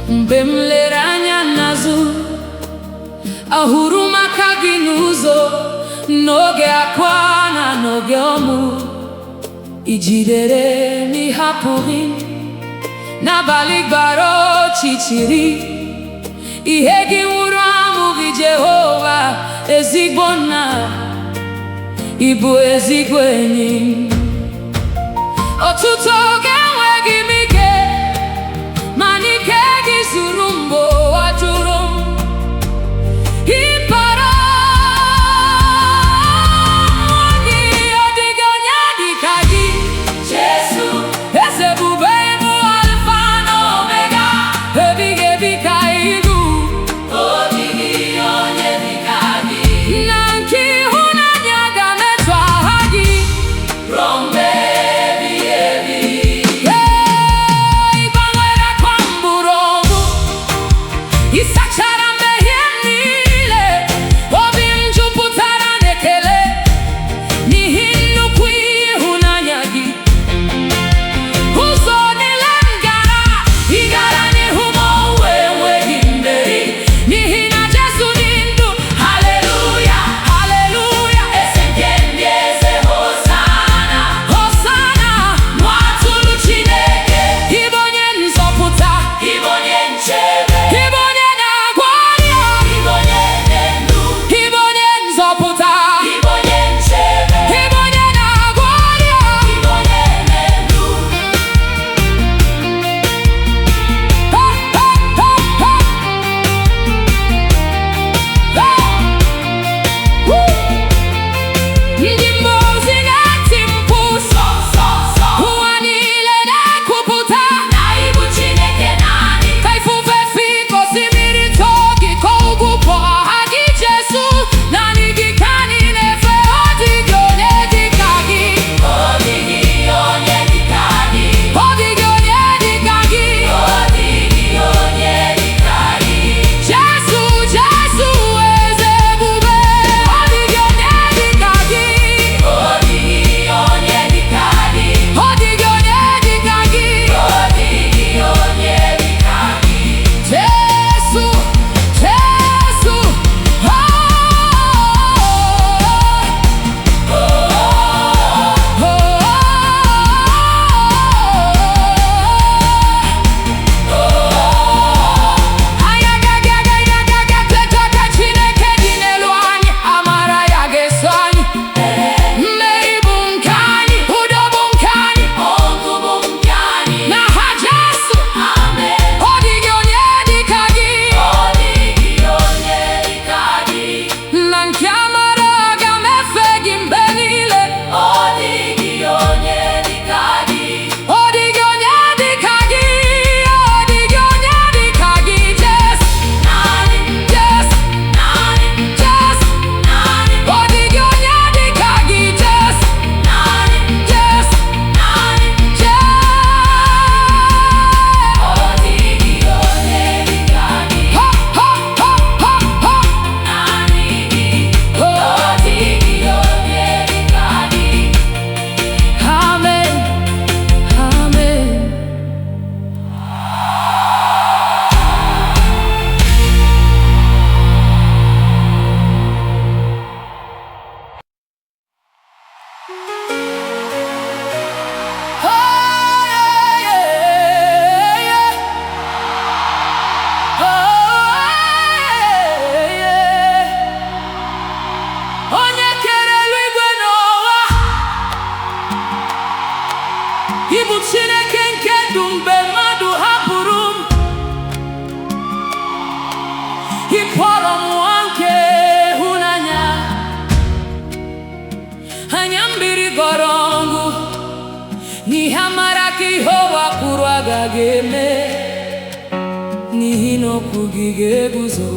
Mgbe m lere anya n'azụ, ahụrụ m aka gị n'ụzọ, n'oge akwa na n'oge ọmụ. I jidere m, ị hapụghị m n'abalị gbara ọchịchịrị. Ihe gị nwụrụ anwụghị, Jehova, ezigbo nna, ị bụ ezigbo enyi. Ọtụtụ oge enweghị m ike, mana ike gị zuru mgbe ụwa jụrụ m. Ị bara gị, ọ dịghị onye dị ka gị, Jesu. Eze ebube, ịbụ Alfa na Omega, ebighị ebi ka ibu. Ọ dịghị onye dị ka gị. Na nke ịhụnanya ga-emetụ aha gị ruo mgbe ebighị ebi. Ị gbanwere kwa mgbọrọgwụ, ị sachara mmehie m niile. Obi m jupụtara n'ekele n'ihi nnukwu ịhụnanya gị. Ụzọ niile m gara, ị gara n'ihu m, enweghị mmeri, n'ihi na Jesu dị ndụ. Haleluya, haleluya, eze nke ndị eze, Hosana, Hosana, nwa atụrụ Chineke. Ị bụ onye nzọpụta, ị bụ onye nchebe, ị bụ onye na-agwọ ọrịa, ị bụ onye na-endu, ị bụ onye nzọpụta, ị bụ onye nchebe, ị bụ onye na-agwọ ọrịa, ị bụ onye na-endu. Ndị mmụọ ozi na-eti mkpu, sọ, sọ, sọ. Ụwa niile na-ekwupụta na ị bụ Chineke naanị. Ka ifufe fee, ka osimiri too gị, ka ugwu kpọọ aha gị, Jesu. Naanị gị ka anyị na-efe, ọ dịghị onye dị ka gị. Ọ dịghị onye dị ka gị. Ọ dịghị onye dị ka gị. Ọ dịghị onye dị ka gị. Jesu, Jesu, eze ebube, ọ dịghị onye dị ka gị. Ọ dịghị onye dị ka gị. Ọ dịghị onye dị ka gị. Ọ dịghị onye dị ka gị. Jesu, Jesu, anyị agaghị ekweta ka Chineke dị n'elu anyị. Amara ya ga-eso anyị. Mmeri bụ nke anyị, udo bụ nke anyị, ọṅụ bụ nke anyị. N'aha Jesu, amen. Ọ dịghị onye dị ka gị. Ọ dịghị onye dị ka gị. Na nke amara aga m efe gị mgbe niile. Ọ dịghị onye dị ka gị. Ọ dịghị onye dị ka gị. Ọ dịghị onye dị ka gị. Jesu, naanị Jesu, naanị Jesu, naanị. Ọ dịghị onye dị ka gị, Jesu, naanị Jesu, naanị Jesu. Ọ dịghị onye dị ka gị. Ho, ho, ho, ho, ho. Naanị gị. Ọ dịghị onye dị ka gị. Amen, amen. Onye kere eluigwe n'ụwa, ị bụ Chineke nke ndụ mgbe mmadụ hapụrụ m. Ị kpọrọ m nwa nke ịhụnanya, anya mmiri gọrọ ọṅụ, n'ihi amara ka ihe ụwa kwuru agaghị eme, n'ihi na okwu gị ga-eguzo.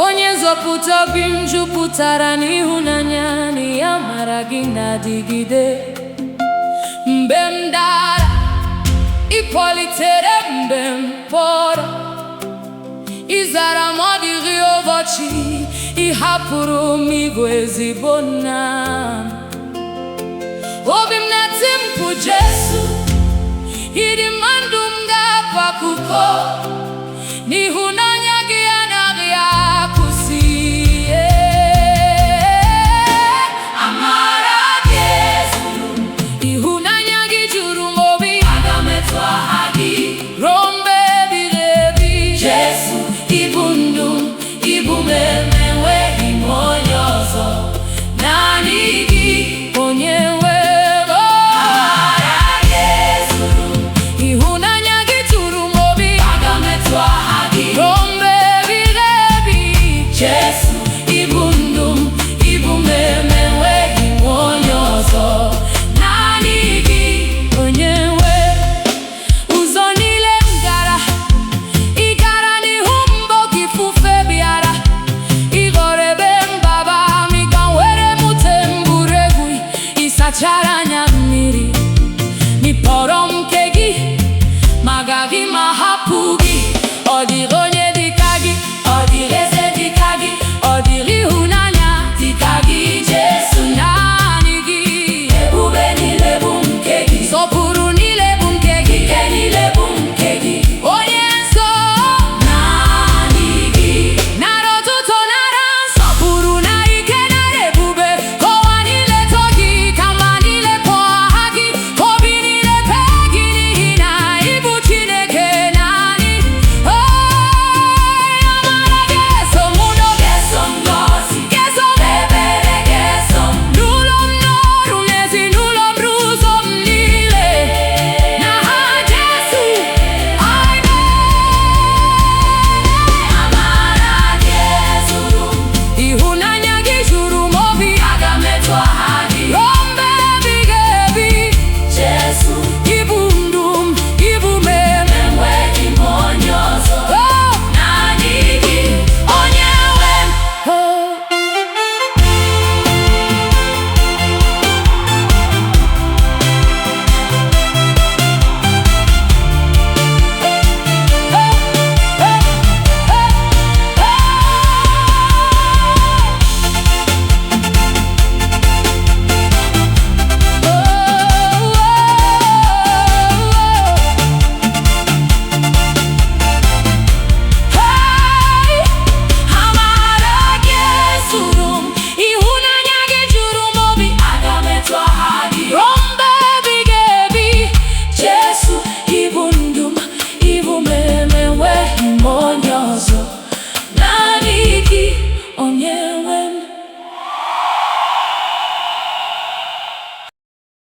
Onye nzọpụta obi m jupụtara n'ịhụnanya na amara gị na-adịgide. Mgbe m dara, ị kpọlitere mgbe m kpọrọ. Ị zara m ọ dịghị ụbọchị ị hapụrụ m ịbụ ezigbo nna m. Obi m na-eti mkpu Jesu, ịdị mma, ndụ m ga-abụ akụkọ n'ịhụnanya gị anaghị akwụsị. Amara gị zuru m, ịhụnanya gị juru m obi. Aga m eto aha gị ruo mgbe ebighị ebi. Jesu, ịbụ ndụ m, ịbụ m, enweghị m onye ọzọ, naanị gị onye nwe. Yes.